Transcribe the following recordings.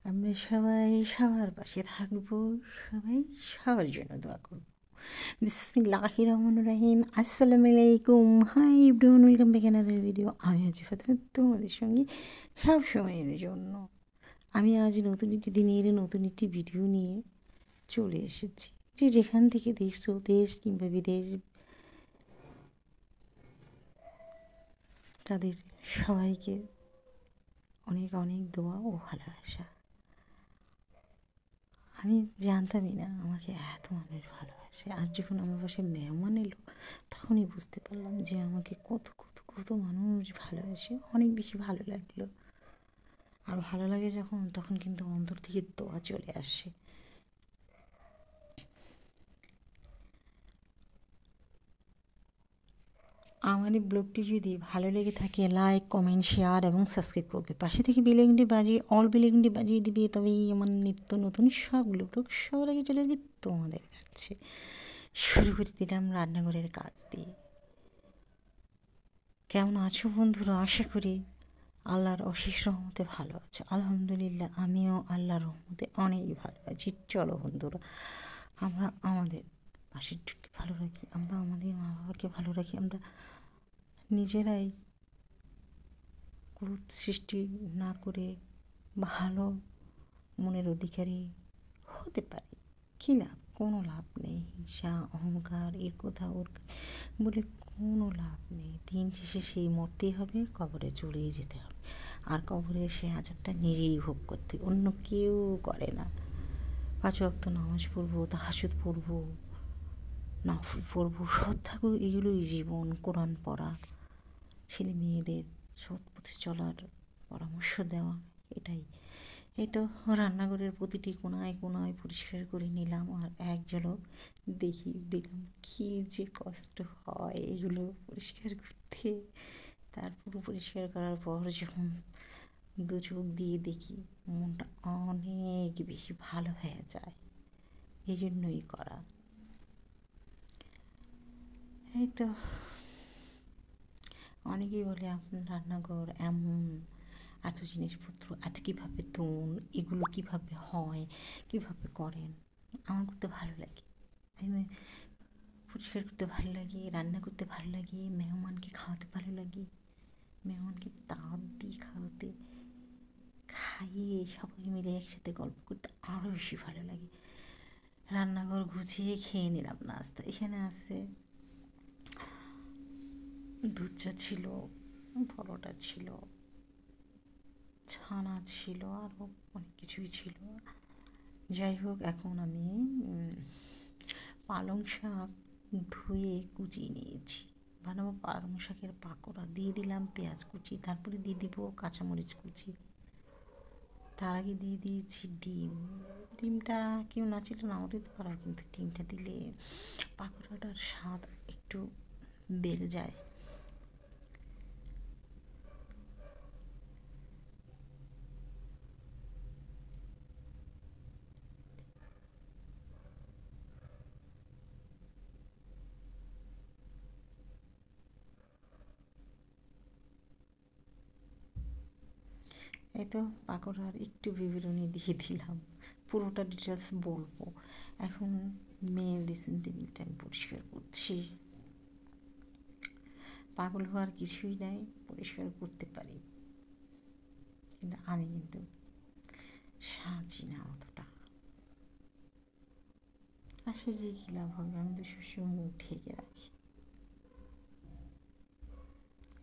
আমরা সবাই সবার পাশে থাকবো, সবাই সবার জন্য দোয়া করব। বিসমিল্লাহির রহমানির রহিম। আসসালামু আলাইকুম, hi everyone, welcome back another video. আমি আছি ফাতেমা, তোমাদের সঙ্গে সব সময়ের জন্য। আমি আজ নতুন একটি দিনের নতুন একটি ভিডিও নিয়ে চলে এসেছি। যে যেখান থেকে দেখছো, দেশ কিংবা বিদেশ, তাদের সবাইকে অনেক অনেক দোয়া ও ভালোবাসা। আমি জানতামই না আমাকে এত মানুষ ভালোবাসে। আর যখন আমার পাশে মেহমান এলো, তখনই বুঝতে পারলাম যে আমাকে কত কত কত মানুষ ভালোবাসে। অনেক বেশি ভালো লাগলো। আর ভালো লাগে যখন, তখন কিন্তু অন্তর থেকে দোয়া চলে আসে। আমার এই ব্লগটি যদি ভালো লেগে থাকে, লাইক, কমেন্ট, শেয়ার এবং সাবস্ক্রাইব করবে। পাশে থেকে বেলাইকনটি বাজিয়ে অল বেলাইকনটি বাজিয়ে দিবে, তবেই আমার নিত্য নতুন সবগুলো ব্লগ সবার আগে চলে আসবে তোমাদের কাছে। শুরু করে দিলাম রান্নাঘরের কাজ দিয়ে। কেমন আছো বন্ধুরা? আশা করি আল্লাহর অশেষ রহমতে ভালো আছো। আলহামদুলিল্লাহ, আমিও আল্লাহর রহমতে অনেক ভালো আছি। চলো বন্ধুরা, আমরা আমাদের পাশেরজনকে ভালো রাখি, আমরা আমাদের মা বাবাকে ভালো রাখি, আমরা নিজেরাই ক্রোধ সৃষ্টি না করে ভালো মনের অধিকারী হতে পারি। কী লাভ? কোনো লাভ নেই। হিংসা, অহংকার, এর কথা ওর বলে কোনো লাভ নেই। দিন শেষে সেই মরতেই হবে, কবরে চলেই যেতে হবে। আর কবরে সে আযাবটা নিজেই ভোগ করতে, অন্য কেউ করে না। 5 ওয়াক্ত নামাজ পড়বো, তাহাজ্জুদ পড়বো, নফল পড়বো, সৎ থাকবো, এগুলোই জীবন। কোরআন পড়া, ছেলে মেয়েদের সৎ পথে চলার পরামর্শ দেওয়া, এটাই। এই তো রান্নাঘরের প্রতিটি কোণায় কোণায় পরিষ্কার করে নিলাম। আর এক ঝলক দেখলাম কী যে কষ্ট হয় এগুলো পরিষ্কার করতে। তারপর পরিষ্কার করার পর যখন দু চোখ দিয়ে দেখি, মনটা অনেক বেশি ভালো হয়ে যায়। এই জন্যই করা। এই তো অনেকেই বলে আপনার রান্নাঘর এমন, এত জিনিসপত্র, এত কীভাবে ধোন, এগুলো কীভাবে হয়, কীভাবে করেন। আমার করতে ভালো লাগে। আমি পরিষ্কার করতে ভালো লাগে, রান্না করতে ভালো লাগে, মেহমানকে খাওয়াতে ভালো লাগে, মেহমানকে দাওয়াত দিয়ে খাইয়ে সবাই মিলে একসাথে গল্প করতে আরও বেশি ভালো লাগে। রান্নাঘর গুছিয়ে খেয়ে নিলাম নাস্তা। এখানে আছে দুধ চা ছিল, পরোটা ছিল, ছানা ছিল, আরও অনেক কিছুই ছিল। যাই হোক, এখন আমি পালং শাক ধুয়ে কুচিয়ে নিয়েছি। বানাবো পালং শাকের পাকোড়া। দিয়ে দিলাম পেঁয়াজ কুচি, তারপরে দিয়ে দিব কাঁচামরিচ কুচি। তার আগে দিয়ে দিয়েছি ডিম। ডিমটা কেউ না ছিল নাও দিতে পারো, কিন্তু ডিমটা দিলে পাকোড়াটার স্বাদ একটু বেড়ে যায়। এই তো পাকোড়ার একটু বিবরণী দিয়ে দিলাম, পুরোটা ডিটেলস বলবো। এখন মেয়ের ড্রেসিং টেবিলটা আমি পরিষ্কার করছি। পাগল হওয়ার কিছুই নাই, পরিষ্কার করতে পারি, কিন্তু আমি কিন্তু সাজি না অতটা। আর সেজে কী লাভ হবে? আমি তো সবসময় মুখ ঢেকে রাখি।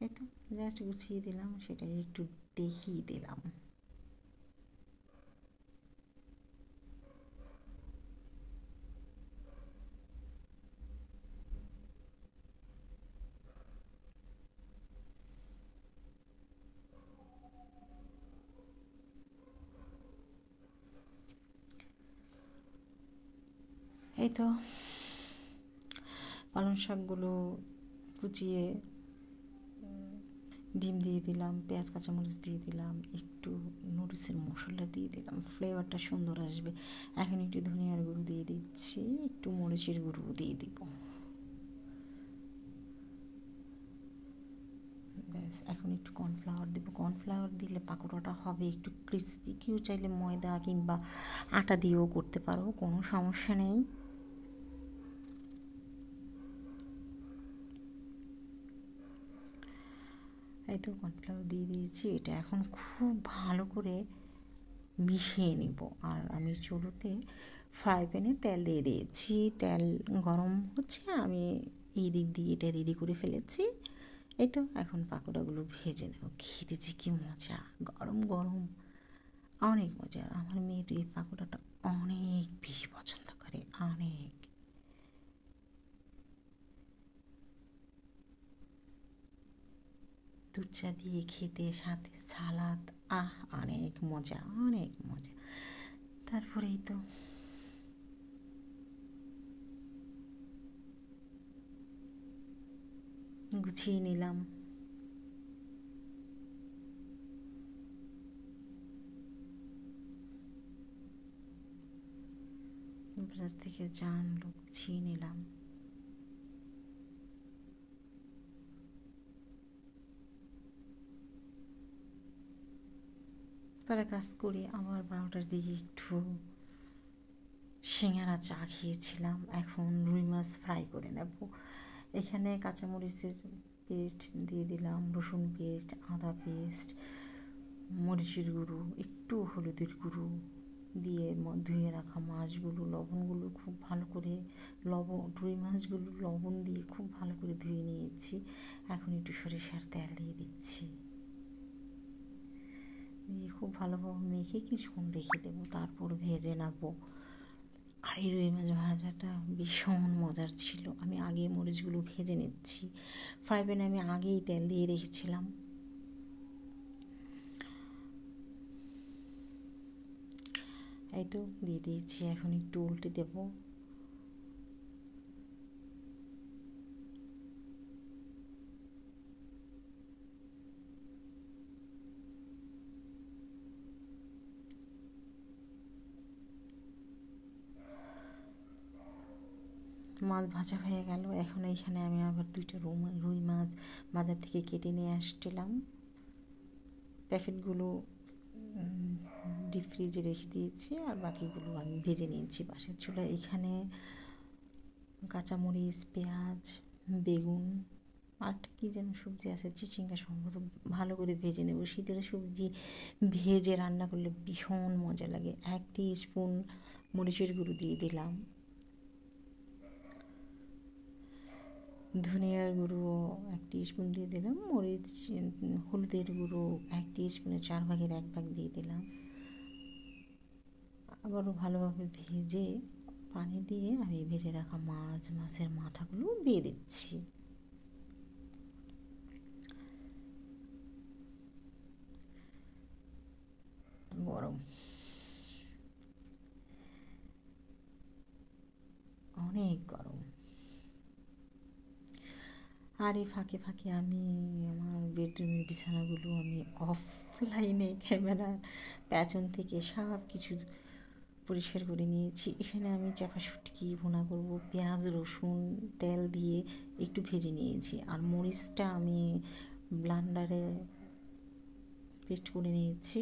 এই তো জাস্ট গুছিয়ে দিলাম, সেটাই একটু দেখিয়ে দিলাম। এই তো পালং শাকগুলো কুচিয়ে ডিম দিয়ে দিলাম, পেঁয়াজ কাঁচামরিচ দিয়ে দিলাম, একটু নুডলসের মশলা দিয়ে দিলাম, ফ্লেভারটা সুন্দর আসবে। এখন একটু ধনিয়ার গুঁড়ো দিয়ে দিচ্ছি, একটু মরিচের গুঁড়ো দিয়ে দিব। ব্যাস, এখন একটু কর্নফ্লাওয়ার দেবো। কর্নফ্লাওয়ার দিলে পাকোড়াটা হবে একটু ক্রিস্পি। কেউ চাইলে ময়দা কিংবা আটা দিয়েও করতে পারো, কোনো সমস্যা নেই। একটু কর্নফ্লাওয়ার দিয়ে দিয়েছি। এটা এখন খুব ভালো করে মিশিয়ে নেব। আর আমি চুলোতে ফ্রাই প্যানে তেল দিয়ে দিয়েছি, তেল গরম হচ্ছে, আমি এই দিক দিয়ে এটা রেডি করে ফেলেছি। এই তো এখন পাকোড়াগুলো ভেজে নেব। খেতে যে কী মজা, গরম গরম, অনেক মজা। আমার মেয়ে এই পাকোড়াটা অনেক বেশি পছন্দ করে, অনেক। দুধ চা দিয়ে খেতে, সাথে সালাদ, অনেক মজা, অনেক মজা। তারপরেই তো গুছিয়ে নিলাম। বাজার থেকে যা আনলো গুছিয়ে নিলাম। পরে কাজ করে আবার 12টার দিকে একটু সিঙ্গারা চা খেয়েছিলাম। এখন রুই মাছ ফ্রাই করে নেব। এখানে কাঁচামরিচের পেস্ট দিয়ে দিলাম, রসুন পেস্ট, আদা পেস্ট, মরিচের গুঁড়ো, একটু হলুদের গুঁড়ো দিয়ে ধুয়ে রাখা মাছগুলো, লবণগুলো খুব ভালো করে, রুই মাছগুলো লবণ দিয়ে খুব ভালো করে ধুয়ে নিয়েছি। এখন একটু সরিষার তেল দিয়ে দিচ্ছি, দিয়ে খুব ভালোভাবে মেখে কিছুক্ষণ রেখে দেবো, তারপর ভেজে নেবো। আর এই রুই মাছ ভাজাটা ভীষণ মজার ছিল। আমি আগে মরিচগুলো ভেজে নিচ্ছি, ফ্রাই প্যানে আমি আগেই তেল দিয়ে রেখেছিলাম। এই তো দিয়ে দিয়েছি, এখন একটু উল্টে দেবো। মাছ ভাজা হয়ে গেল। এখন এইখানে আমি আবার 2টা রুই মাছ বাজার থেকে কেটে নিয়ে আসছিলাম। প্যাকেটগুলো ডিপ ফ্রিজে রেখে দিয়েছি, আর বাকিগুলো আমি ভেজে নিয়েছি পাশের চুলায়। এখানে কাঁচামরিচ, পেঁয়াজ, বেগুন, আর কী যেন সবজি আছে, চিচিঙ্গা সম্ভবত, ভালো করে ভেজে নেব। শীতের সবজি ভেজে রান্না করলে ভীষণ মজা লাগে। 1 টিস্পুন মরিচের গুঁড়ো দিয়ে দিলাম, ধনিয়ার গুঁড়ো 1 টিস্পুন দিয়ে দিলাম, হলুদের গুঁড়ো 1 টিস্পুনের 4 ভাগের 1 ভাগ দিয়ে দিলাম। আবারও ভালোভাবে ভেজে পানি দিয়ে আমি ভেজে রাখা মাছের মাথাগুলো দিয়ে দিচ্ছি। গরম, অনেক গরম। আর এই ফাঁকে ফাঁকে আমি আমার বেডরুমের বিছানাগুলো আমি অফলাইনে ক্যামেরার পেছন থেকে সব কিছু পরিষ্কার করে নিয়েছি। এখানে আমি চাপা শুটকি ভুনা করব, পেঁয়াজ রসুন তেল দিয়ে একটু ভেজে নিয়েছি। আর মরিচটা আমি ব্লেন্ডারে পেস্ট করে নিয়েছি।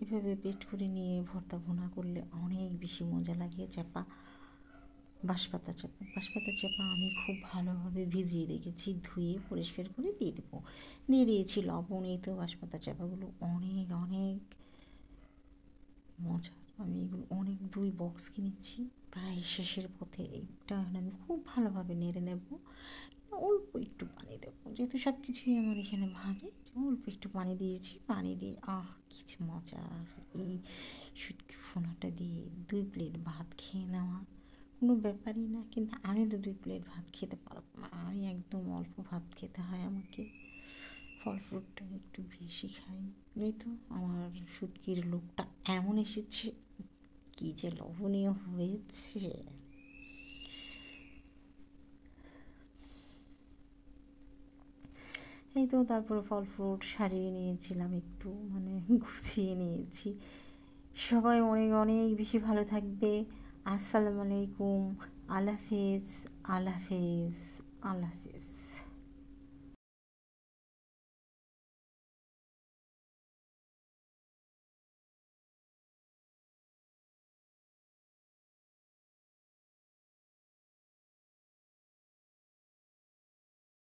এভাবে পেস্ট করে নিয়ে ভর্তা ভুনা করলে অনেক বেশি মজা লাগে। বাঁশপাতা চাপা আমি খুব ভালোভাবে ভিজিয়ে রেখেছি, ধুয়ে পরিষ্কার করে দিয়ে দেবো। দিয়ে দিয়েছি লবণ। এই তো বাঁশপাতা চাপাগুলো অনেক অনেক মজার। আমি এগুলো 2 বক্স কিনেছি, প্রায় শেষের পথে। এইটা আমি খুব ভালোভাবে নেড়ে নেব। অল্প একটু পানি দেবো, যেহেতু সব কিছুই আমার এখানে ভাজে, অল্প একটু পানি দিয়েছি। পানি দিয়ে কি যে মজা! এই শুটকি ফোনাটা দিয়ে 2 প্লেট ভাত খেয়ে নেওয়া কোনো ব্যাপারই না। কিন্তু আমি তো 2 প্লেট ভাত খেতে পারবো না, আমি একদম অল্প ভাত খেতে হয় আমাকে। ফল ফ্রুটটা একটু বেশি খাই। এই তো আমার শুটকির লোকটা এমন এসেছে, কী যে লোভনীয় হয়েছে! এই তো তারপরে ফল ফ্রুট সাজিয়ে নিয়েছিলাম, একটু গুছিয়ে নিয়েছি। সবাই অনেক অনেক বেশি ভালো থাকবে। আসসালামু আলাইকুম। আল্লাহ হাফেজ, আল্লাহ হাফেজ, আল্লাহ হাফেজ।